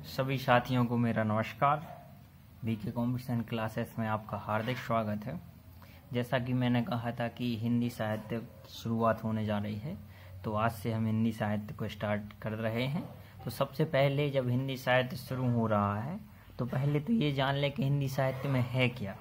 सभी साथियों को मेरा नमस्कार। बीके कॉम्पिटिशन क्लासेस में आपका हार्दिक स्वागत है। जैसा कि मैंने कहा था कि हिंदी साहित्य शुरुआत होने जा रही है, तो आज से हम हिंदी साहित्य को स्टार्ट कर रहे हैं। तो सबसे पहले जब हिंदी साहित्य शुरू हो रहा है तो पहले तो ये जान लें कि हिंदी साहित्य में है क्या,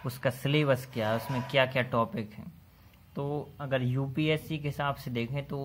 उसका सिलेबस क्या है, उसमें क्या क्या टॉपिक हैं। तो अगर यूपीएससी के हिसाब से देखें तो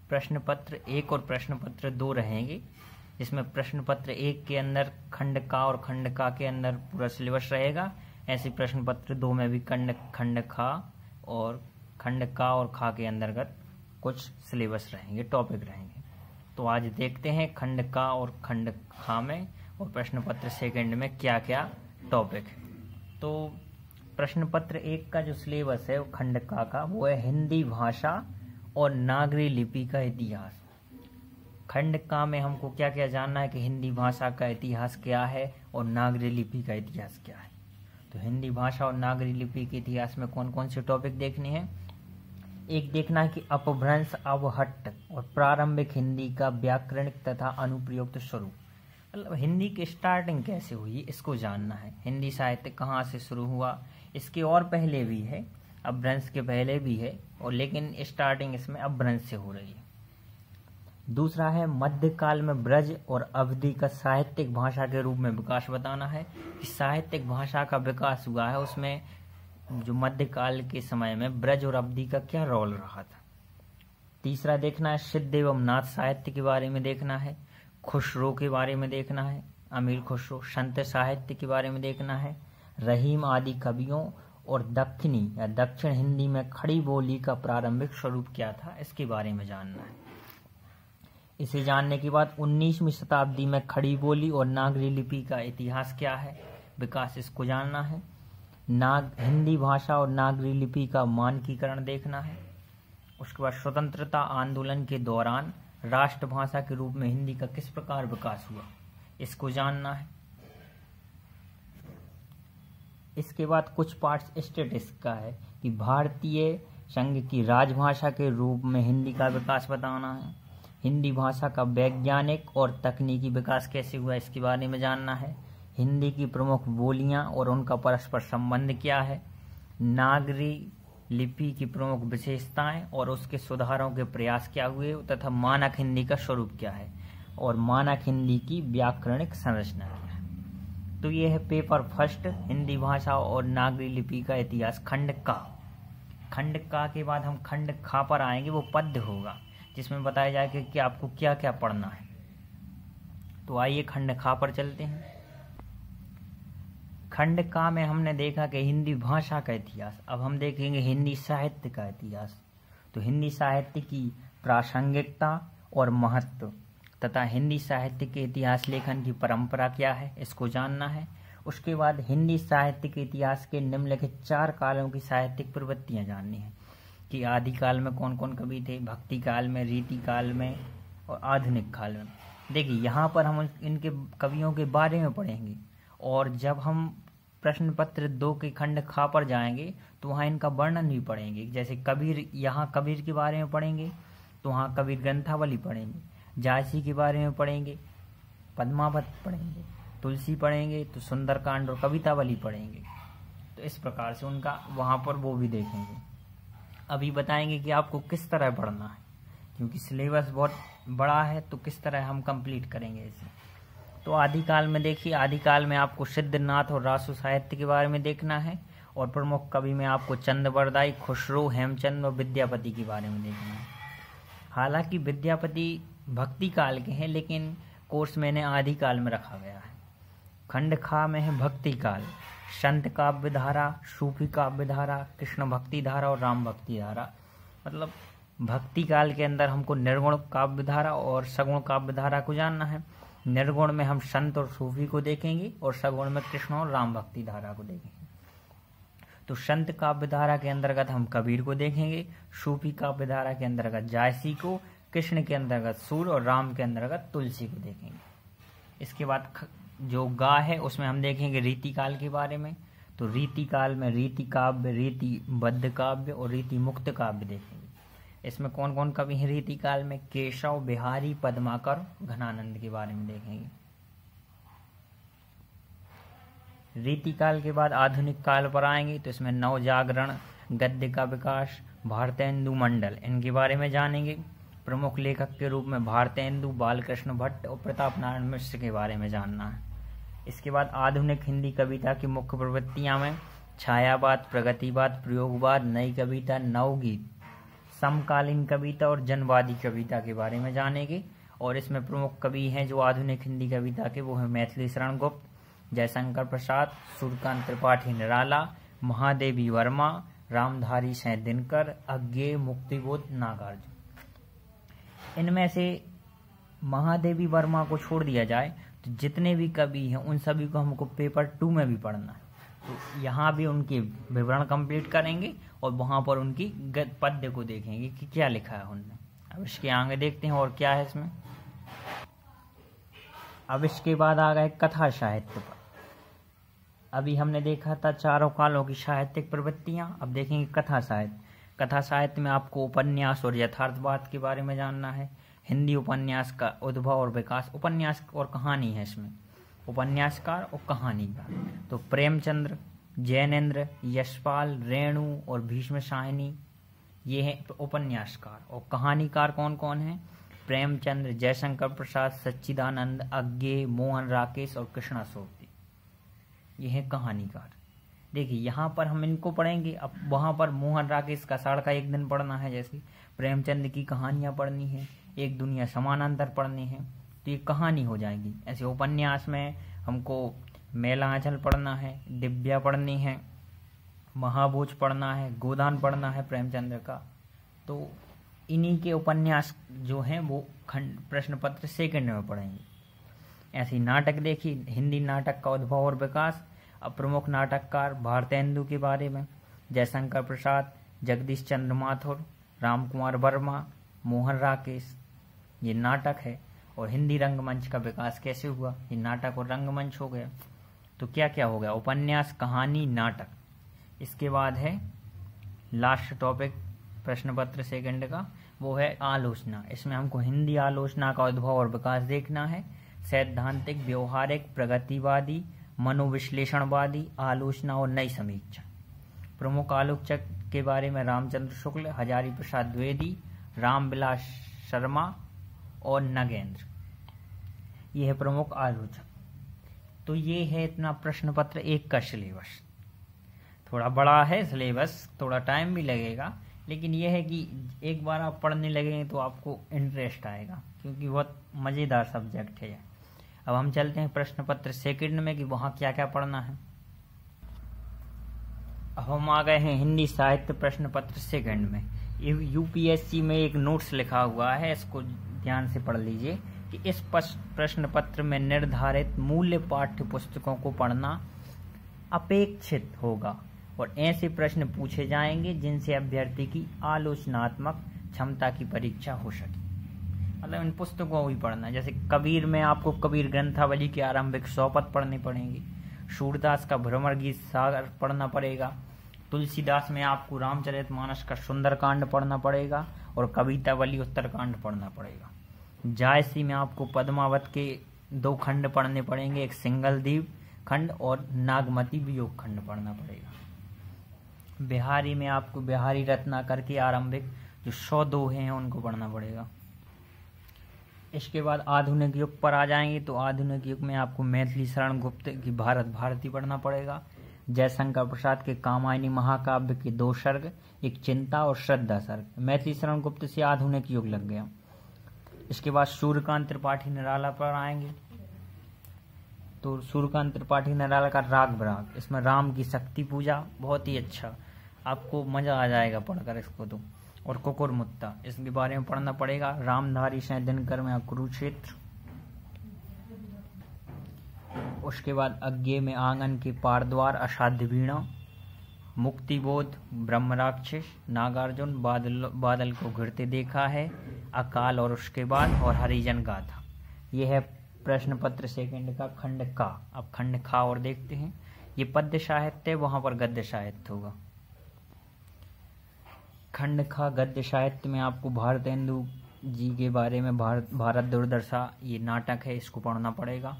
प्रश्न पत्र 1 और प्रश्न पत्र 2 रहेंगे, जिसमें प्रश्न पत्र 1 के अंदर खंड का और खंड का के अंदर पूरा सिलेबस रहेगा। ऐसे प्रश्न पत्र 2 में भी खंड खा और खंड का और खा के अंतर्गत कुछ सिलेबस रहेंगे, टॉपिक रहेंगे। तो आज देखते हैं खंड का और खंड खा में और प्रश्न पत्र सेकंड में क्या क्या टॉपिक है। तो प्रश्न पत्र 1 का जो सिलेबस है वो खंड का वो है हिंदी भाषा और नागरी लिपि का इतिहास। खंड का में हमको क्या क्या जानना है कि हिंदी भाषा का इतिहास क्या है और नागरी लिपि का इतिहास क्या है। तो हिंदी भाषा और नागरी लिपि के इतिहास में कौन कौन से टॉपिक देखने हैं। एक देखना है कि अपभ्रंश, अवहट्ट और प्रारंभिक हिंदी का व्याकरणिक तथा अनुप्रयुक्त स्वरूप, मतलब हिंदी की स्टार्टिंग कैसे हुई इसको जानना है। हिंदी साहित्य कहाँ से शुरू हुआ, इसके और पहले भी है, अपभ्रंश के पहले भी है, और लेकिन स्टार्टिंग इसमें अपभ्रंश से हो रही है। दूसरा है मध्यकाल में ब्रज और अवधि का साहित्यिक भाषा के रूप में विकास बताना है कि साहित्यिक भाषा का विकास हुआ है, उसमें जो मध्यकाल के समय में ब्रज और अवधि का क्या रोल रहा था। तीसरा देखना है सिद्ध एवं नाथ साहित्य के बारे में देखना है, खुसरो के बारे में देखना है, अमीर खुसरो, संत साहित्य के बारे में देखना है, रहीम आदि कवियों और दक्षिणी या दक्षिण हिंदी में खड़ी बोली का प्रारंभिक स्वरूप क्या था, इसके बारे में जानना है। इसे जानने के बाद 19वीं शताब्दी में खड़ी बोली और नागरी लिपि का इतिहास क्या है, विकास, इसको जानना है। हिंदी भाषा और नागरी लिपि का मानकीकरण देखना है। उसके बाद स्वतंत्रता आंदोलन के दौरान राष्ट्रभाषा के रूप में हिंदी का किस प्रकार विकास हुआ, इसको जानना है। इसके बाद कुछ पार्ट्स स्टेटस का है कि भारतीय संघ की राजभाषा के रूप में हिंदी का विकास बताना है। हिंदी भाषा का वैज्ञानिक और तकनीकी विकास कैसे हुआ, इसके बारे में जानना है। हिंदी की प्रमुख बोलियां और उनका परस्पर संबंध क्या है। नागरी लिपि की प्रमुख विशेषताएं और उसके सुधारों के प्रयास क्या हुए तथा मानक हिंदी का स्वरूप क्या है और मानक हिंदी की व्याकरणिक संरचना क्या है। तो ये है पेपर फर्स्ट, हिंदी भाषा और नागरी लिपि का इतिहास, खंड का। खंड का के बाद हम खंड खा पर आएंगे, वो पद्य होगा जिसमें बताया जाएगा कि आपको क्या क्या पढ़ना है। तो आइए खंड खा पर चलते हैं। खंड का में हमने देखा कि हिंदी भाषा का इतिहास, अब हम देखेंगे हिंदी साहित्य का इतिहास। तो हिंदी साहित्य की प्रासंगिकता और महत्व तथा हिंदी साहित्य के इतिहास लेखन की परंपरा क्या है, इसको जानना है। उसके बाद हिंदी साहित्य के इतिहास के निम्नलिखित 4 कालों की साहित्यिक प्रवृत्तियां जाननी है कि आदिकाल में कौन कौन कवि थे, भक्ति काल में, रीति काल में और आधुनिक काल में। देखिए यहाँ पर हम इनके कवियों के बारे में पढ़ेंगे, और जब हम प्रश्न पत्र 2 के खंड खा पर जाएंगे तो वहाँ इनका वर्णन भी पढ़ेंगे। जैसे कबीर, यहाँ कबीर के बारे में पढ़ेंगे तो वहाँ कबीर ग्रंथावली पढ़ेंगे, जायसी के बारे में पढ़ेंगे, पद्मावत पढ़ेंगे, तुलसी पढ़ेंगे तो सुंदरकांड और कवितावली पढ़ेंगे। तो इस प्रकार से उनका वहाँ पर वो भी देखेंगे। अभी बताएंगे कि आपको किस तरह पढ़ना है, क्योंकि सिलेबस बहुत बड़ा है, तो किस तरह हम कंप्लीट करेंगे इसे। तो आदिकाल में देखिए, आदिकाल में आपको सिद्धनाथ और रासु साहित्य के बारे में देखना है, और प्रमुख कवि में आपको चंद्रबरदाई, खुसरो, हेमचंद और विद्यापति के बारे में देखना है। हालांकि विद्यापति भक्ति काल के हैं, लेकिन कोर्स मैंने आदिकाल में रखा गया है। खंड खा में है भक्ति काल, संत काव्य धारा, सूफी काव्य धारा, कृष्ण भक्ति धारा और राम भक्ति धारा। मतलब भक्ति काल के अंदर हमको निर्गुण काव्य धारा और सगुण काव्य धारा को जानना है। निर्गुण में हम संत और सूफी को देखेंगे और सगुण में कृष्ण और राम भक्ति धारा को देखेंगे। तो संत काव्य धारा के अंतर्गत हम कबीर को देखेंगे, सूफी काव्य धारा के अंतर्गत जायसी को, कृष्ण के अंतर्गत सूर और राम के अंतर्गत तुलसी को देखेंगे। इसके बाद जो गा है उसमें हम देखेंगे रीति काल के बारे में। तो रीति काल में रीति काव्य, रीति बद्ध काव्य और रीति मुक्त काव्य देखेंगे। इसमें कौन कौन कवि हैं रीति काल में, केशव, बिहारी, पद्माकर, घनानंद के बारे में देखेंगे। रीतिकाल के बाद आधुनिक काल पर आएंगे तो इसमें नवजागरण, गद्य का विकास, भारतेंदु मंडल, इनके बारे में जानेंगे। प्रमुख लेखक के रूप में भारतेंदु, बालकृष्ण भट्ट और प्रताप नारायण मिश्र के बारे में जानना है। इसके बाद आधुनिक हिंदी कविता की मुख्य प्रवृत्तियां में छायावाद, प्रगतिवाद, प्रयोगवाद, नई कविता, नवगीत, समकालीन कविता और जनवादी कविता के बारे में जानेंगे। और इसमें प्रमुख कवि हैं जो आधुनिक हिंदी कविता के, वो है मैथिली शरण गुप्त, जयशंकर प्रसाद, सूर्यकांत त्रिपाठी निराला, महादेवी वर्मा, रामधारी सिंह दिनकर, अज्ञेय, मुक्तिबोध, नागार्जुन। इनमें से महादेवी वर्मा को छोड़ दिया जाए तो जितने भी कवि हैं उन सभी को हमको पेपर 2 में भी पढ़ना है। तो यहाँ भी उनके विवरण कंप्लीट करेंगे और वहाँ पर उनकी पद्य को देखेंगे कि क्या लिखा है उनने। अब इसके आगे देखते हैं और क्या है इसमें। अब इसके बाद आ गए कथा साहित्य पर। अभी हमने देखा था चारों कालों की साहित्यिक प्रवृत्तियां, अब देखेंगे कथा साहित्य। कथा साहित्य में आपको उपन्यास और यथार्थवाद के बारे में जानना है। हिंदी उपन्यास का उद्भव और विकास, उपन्यास और कहानी है इसमें, उपन्यासकार और कहानीकार। तो प्रेमचंद्र, जैनेन्द्र, यशपाल, रेणु और भीष्म शाहिनी, ये हैं उपन्यासकार। और कहानीकार कौन कौन है? प्रेमचंद्र, जयशंकर प्रसाद, सच्चिदानंद, अज्ञेय, मोहन राकेश और कृष्णा सोपती, ये हैं कहानीकार। देखिए यहाँ पर हम इनको पढ़ेंगे, अब वहाँ पर मोहन राकेश का साड़ का एक दिन पढ़ना है, जैसे प्रेमचंद की कहानियाँ पढ़नी है, एक दुनिया समानांतर पढ़नी है, तो ये कहानी हो जाएगी। ऐसे उपन्यास में हमको मेला आंचल पढ़ना है, दिव्या पढ़नी है, महाभोज पढ़ना है, गोदान पढ़ना है प्रेमचंद्र का। तो इन्हीं के उपन्यास जो हैं वो खंड प्रश्न पत्र सेकंड में पढ़ेंगे। ऐसे नाटक देखिए, हिंदी नाटक का उद्भव और विकास। अब प्रमुख नाटककार भारतेंदु के बारे में, जयशंकर प्रसाद, जगदीश चंद्र माथुर, राम कुमार वर्मा, मोहन राकेश, ये नाटक है। और हिंदी रंगमंच का विकास कैसे हुआ, ये नाटक और रंगमंच हो गया। तो क्या क्या हो गया? उपन्यास, कहानी, नाटक। इसके बाद है लास्ट टॉपिक प्रश्न पत्र सेकंड का, वो है आलोचना। इसमें हमको हिंदी आलोचना का उद्भव और विकास देखना है। सैद्धांतिक, व्यवहारिक, प्रगतिवादी, मनोविश्लेषणवादी, आलोचना और नई समीक्षा। प्रमुख आलोचक के बारे में रामचंद्र शुक्ल, हजारी प्रसाद द्विवेदी, रामविलास शर्मा और नगेंद्र, ये है प्रमुख आलोचक। तो ये है इतना प्रश्न पत्र 1 का सिलेबस। थोड़ा बड़ा है सिलेबस, थोड़ा टाइम भी लगेगा, लेकिन यह है कि एक बार आप पढ़ने लगेंगे तो आपको इंटरेस्ट आएगा, क्योंकि बहुत मज़ेदार सब्जेक्ट है। अब हम चलते हैं प्रश्न पत्र सेकंड में कि वहाँ क्या क्या पढ़ना है। अब हम आ गए हैं हिंदी साहित्य प्रश्न पत्र सेकंड में। यूपीएससी में एक नोट्स लिखा हुआ है, इसको ध्यान से पढ़ लीजिए कि इस प्रश्न पत्र में निर्धारित मूल्य पाठ्य पुस्तकों को पढ़ना अपेक्षित होगा और ऐसे प्रश्न पूछे जाएंगे जिनसे अभ्यर्थी की आलोचनात्मक क्षमता की परीक्षा हो सके। मतलब इन पुस्तकों को भी पढ़ना है। जैसे कबीर में आपको कबीर ग्रंथावली के आरंभिक 100 पद पढ़ने पड़ेंगे। सूरदास का भ्रमर गीत सागर पढ़ना पड़ेगा। तुलसीदास में आपको रामचरितमानस का सुंदरकांड पढ़ना पड़ेगा और कवितावली उत्तरकांड पढ़ना पड़ेगा। जायसी में आपको पद्मावत के 2 खंड पढ़ने पड़ेंगे, एक सिंगलदीप खंड और नागमती वियोग खंड पढ़ना पड़ेगा। बिहारी में आपको बिहारी रत्नाकर के आरंभिक जो 100 दोहे हैं उनको पढ़ना पड़ेगा। इसके बाद आधुनिक युग पर आ जाएंगे तो आधुनिक युग में आपको मैथिली शरण गुप्त की भारत भारती पढ़ना पड़ेगा। जयशंकर प्रसाद के कामायनी महाकाव्य के 2 सर्ग, एक चिंता और श्रद्धा सर्ग। मैथिली शरण गुप्त से आधुनिक युग लग गया। इसके बाद सूर्यकांत त्रिपाठी निराला पर आएंगे तो सूर्यकांत त्रिपाठी निराला का राग विराग, इसमें राम की शक्ति पूजा, बहुत ही अच्छा, आपको मजा आ जाएगा पढ़कर इसको तो। और कुकुर मुत्ता, इसके बारे में पढ़ना पड़ेगा। रामधारी सिंह दिनकर में कुरुक्षेत्र। उसके बाद अज्ञेय में आंगन के पारद्वार, असाध्य वीणा, मुक्तिबोध, ब्रह्मराक्षस, नागार्जुन, बादल को घिरते देखा है, अकाल और उसके बाद, और हरिजन गाथा। यह है प्रश्न पत्र सेकंड का खंड का। अब खंड खा और देखते हैं। ये पद्य साहित्य है, वहां पर गद्य साहित्य होगा। खंड खा गद्य साहित्य में आपको भारतेंदु जी के बारे में भारत दुर्दशा, ये नाटक है, इसको पढ़ना पड़ेगा।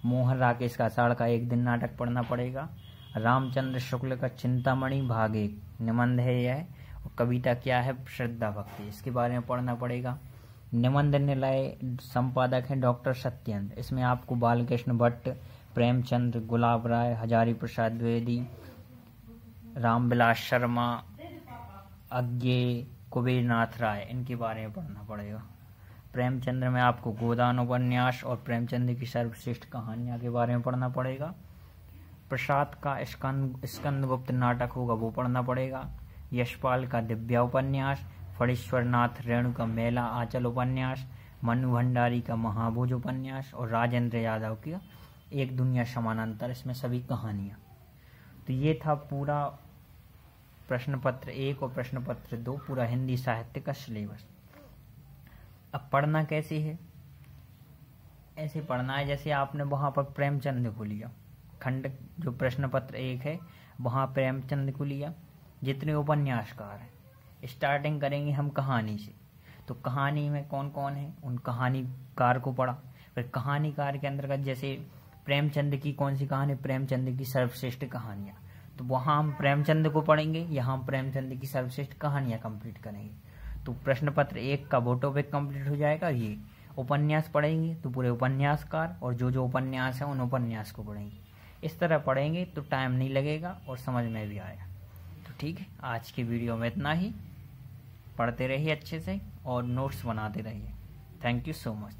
मोहन राकेश का आषाढ़ का एक दिन नाटक पढ़ना पड़ेगा। रामचंद्र शुक्ल का चिंतामणि भाग 1 निबंध है यह। और कविता क्या है? श्रद्धा भक्ति, इसके बारे में पढ़ना पड़ेगा। निबंध निलय संपादक है डॉक्टर सत्येंद्र। इसमें आपको बालकृष्ण भट्ट, प्रेमचंद्र, गुलाब राय, हजारी प्रसाद द्विवेदी, रामविलास शर्मा, अज्ञे, कुबेरनाथ राय, इनके बारे में पढ़ना पड़ेगा। प्रेमचंद्र में आपको गोदान उपन्यास और प्रेमचंद्र की सर्वश्रेष्ठ कहानियां के बारे में पढ़ना पड़ेगा। प्रसाद का स्कंदगुप्त नाटक होगा वो पढ़ना पड़ेगा। यशपाल का दिव्या उपन्यास, फणीश्वर नाथ रेणु का मेला आंचल उपन्यास, मनु भंडारी का महाभोज उपन्यास और राजेंद्र यादव की एक दुनिया समानांतर, इसमें सभी कहानियां। तो ये था पूरा प्रश्न पत्र 1 और प्रश्न पत्र 2, पूरा हिंदी साहित्य का सिलेबस। अब पढ़ना कैसे है? ऐसे पढ़ना है जैसे आपने वहां पर प्रेमचंद को लिया, खंड जो प्रश्न पत्र 1 है वहां प्रेमचंद को लिया। जितने उपन्यासकार हैं स्टार्टिंग करेंगे हम कहानी से, तो कहानी में कौन कौन है उन कहानीकार को पढ़ा। फिर कहानीकार के अंतर्गत जैसे प्रेमचंद की कौन सी कहानी? प्रेमचंद की सर्वश्रेष्ठ कहानियां, तो वहां हम प्रेमचंद को पढ़ेंगे, यहाँ हम प्रेमचंद की सर्वश्रेष्ठ कहानियां कंप्लीट करेंगे। तो प्रश्न पत्र 1 का वो टॉपिक कंप्लीट हो जाएगा। ये उपन्यास पढ़ेंगे तो पूरे उपन्यासकार और जो उपन्यास है उन उपन्यास को पढ़ेंगे। इस तरह पढ़ेंगे तो टाइम नहीं लगेगा और समझ में भी आएगा। तो ठीक है, आज की वीडियो में इतना ही। पढ़ते रहिए अच्छे से और नोट्स बनाते रहिए। Thank you so much.